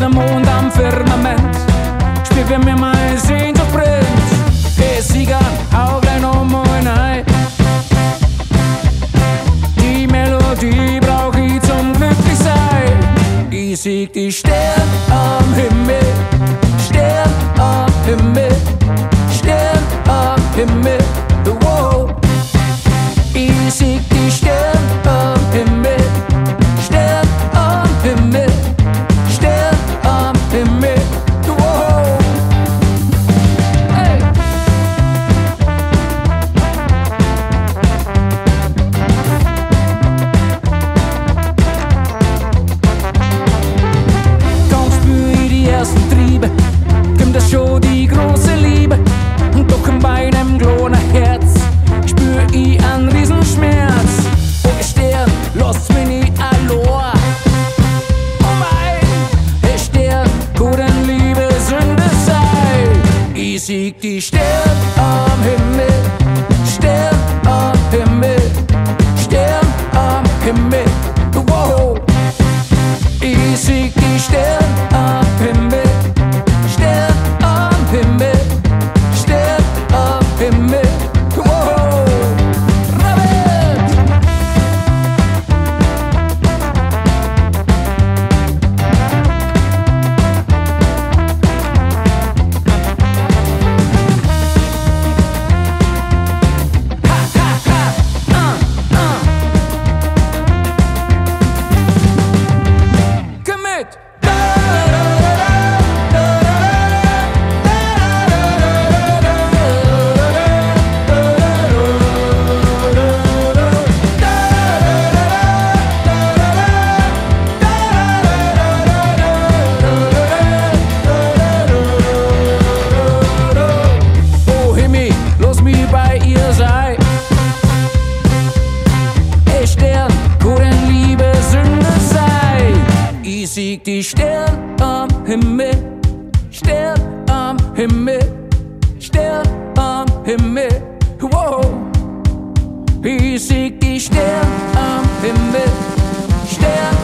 der Mond am Firmament. Spür, wie mir meine Sehnsucht brennt. Hey, Sieger, hau gleich noch mal rein. Die Melodie brauch ich zum Glücklichsein. Ich sieg die Sterne am Himmel, Stern am Himmel, Stern am Himmel. Wow. Ich sieg die Sterne am Himmel, Stern am Himmel, Stern am Himmel. Wow. Hey. Kaum spür ich die ersten Triebe, kommt das schon die große Liebe. Und doch in meinem kleinen Herz spür ich einen Riesenschmerz. Oh, ihr Stern, lasst mich nicht allein. Oh mein, der Stern, kann Liebe Sünde sein. Ich sieg die Sterne am Himmel, Stern am Himmel, Stern am Himmel. Wow. Ich sieg die Sterne am Himmel, Stern am Himmel, Stern am Himmel. Wow. Rabbit. Ha, ha, ha. Komm mit. Oh Himmel, lass mich bei ihr sein. Ey Stern, kann Liebe Sünde sein. Ich sieg die Sterne am Himmel, Stern am Himmel, Stern am Himmel. Wow. Ich sieg die Sterne am Himmel, Stern